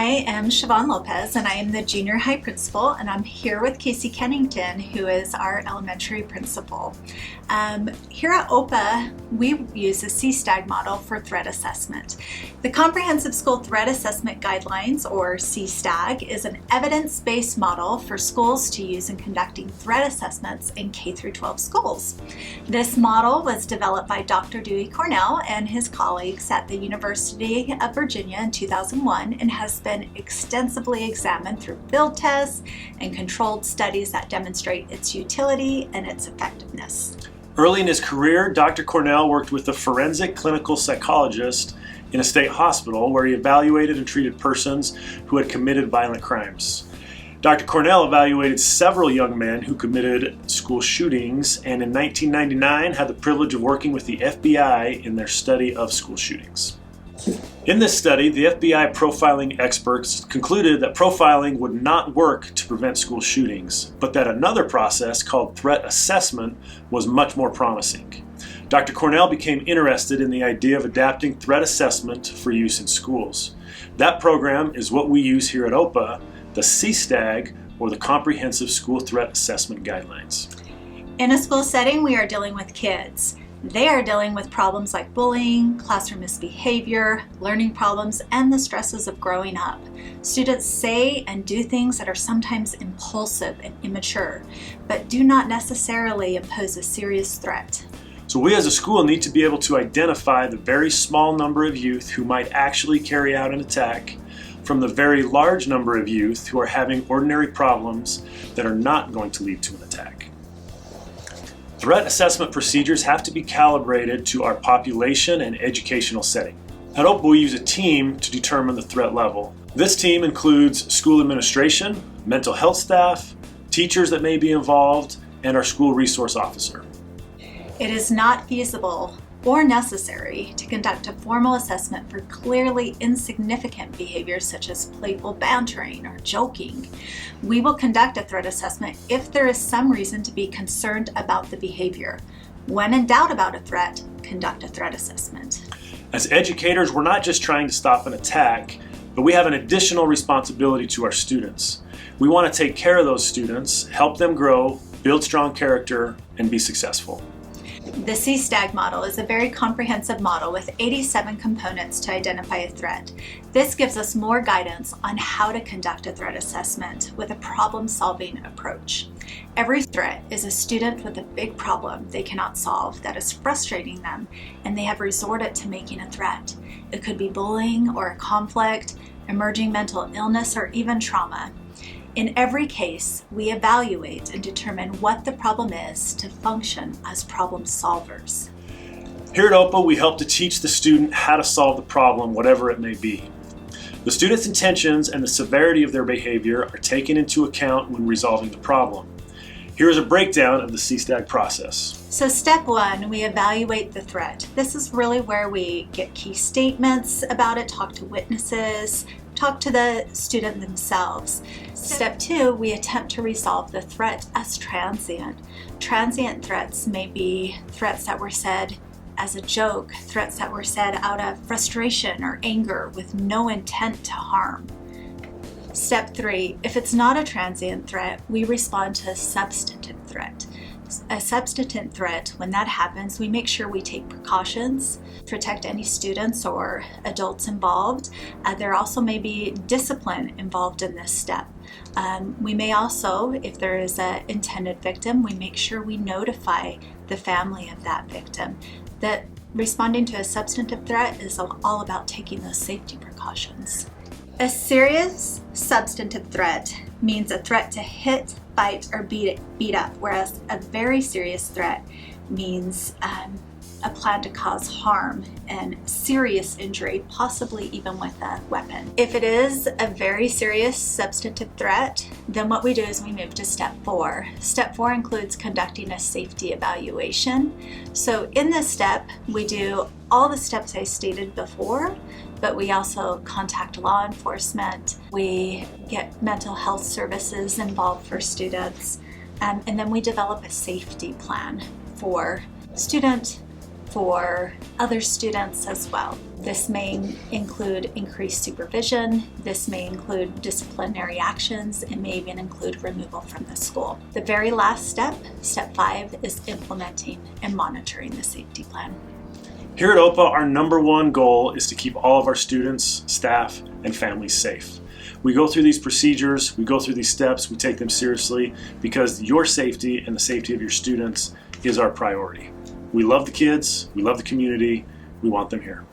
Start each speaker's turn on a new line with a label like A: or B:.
A: I am Siobhan Lopez, and I am the junior high principal, and I'm here with Casey Kennington, who is our elementary principal. Here at OPA, we use the CSTAG model for threat assessment. The Comprehensive School Threat Assessment Guidelines, or CSTAG, is an evidence-based model for schools to use in conducting threat assessments in K-12 schools. This model was developed by Dr. Dewey Cornell and his colleagues at the University of Virginia in 2001 and has been extensively examined through field tests and controlled studies that demonstrate its utility and its effectiveness.
B: Early in his career, Dr. Cornell worked with a forensic clinical psychologist in a state hospital where he evaluated and treated persons who had committed violent crimes. Dr. Cornell evaluated several young men who committed school shootings, and in 1999 had the privilege of working with the FBI in their study of school shootings. In this study, the FBI profiling experts concluded that profiling would not work to prevent school shootings, but that another process called threat assessment was much more promising. Dr. Cornell became interested in the idea of adapting threat assessment for use in schools. That program is what we use here at OPA, the CSTAG, or the Comprehensive School Threat Assessment Guidelines.
A: In a school setting, we are dealing with kids. They are dealing with problems like bullying, classroom misbehavior, learning problems, and the stresses of growing up. Students say and do things that are sometimes impulsive and immature, but do not necessarily pose a serious threat.
B: So we as a school need to be able to identify the very small number of youth who might actually carry out an attack from the very large number of youth who are having ordinary problems that are not going to lead to an attack. Threat assessment procedures have to be calibrated to our population and educational setting. At OPA, we use a team to determine the threat level. This team includes school administration, mental health staff, teachers that may be involved, and our school resource officer.
A: It is not feasible or necessary to conduct a formal assessment for clearly insignificant behaviors such as playful bantering or joking. We will conduct a threat assessment if there is some reason to be concerned about the behavior. When in doubt about a threat, conduct a threat assessment.
B: As educators, we're not just trying to stop an attack, but we have an additional responsibility to our students. We want to take care of those students, help them grow, build strong character, and be successful.
A: The CSTAG model is a very comprehensive model with 87 components to identify a threat. This gives us more guidance on how to conduct a threat assessment with a problem-solving approach. Every threat is a student with a big problem they cannot solve that is frustrating them, and they have resorted to making a threat. It could be bullying or a conflict, emerging mental illness, or even trauma. In every case, we evaluate and determine what the problem is to function as problem solvers.
B: Here at OPA, we help to teach the student how to solve the problem, whatever it may be. The student's intentions and the severity of their behavior are taken into account when resolving the problem. Here is a breakdown of the CSTAG process.
A: So step one, we evaluate the threat. This is really where we get key statements about it, talk to witnesses, talk to the student themselves. Step two, we attempt to resolve the threat as transient. Transient threats may be threats that were said as a joke, threats that were said out of frustration or anger with no intent to harm. Step three, if it's not a transient threat, we respond to a substantive threat. A substantive threat, when that happens, we make sure we take precautions, protect any students or adults involved. There also may be discipline involved in this step. We may also, if there is an intended victim, we make sure we notify the family of that victim. That responding to a substantive threat is all about taking those safety precautions. A serious substantive threat means a threat to hit, bite, or beat up, whereas a very serious threat means a plan to cause harm and serious injury, possibly even with a weapon. If it is a very serious substantive threat, then what we do is we move to step four. Step four includes conducting a safety evaluation. So in this step, we do all the steps I stated before, but we also contact law enforcement. We get mental health services involved for students, and then we develop a safety plan for student, for other students as well. This may include increased supervision, this may include disciplinary actions, it may even include removal from the school. The very last step, step 5, is implementing and monitoring the safety plan.
B: Here at OPA, our number one goal is to keep all of our students, staff, and families safe. We go through these procedures, we go through these steps, we take them seriously because your safety and the safety of your students is our priority. We love the kids, we love the community, we want them here.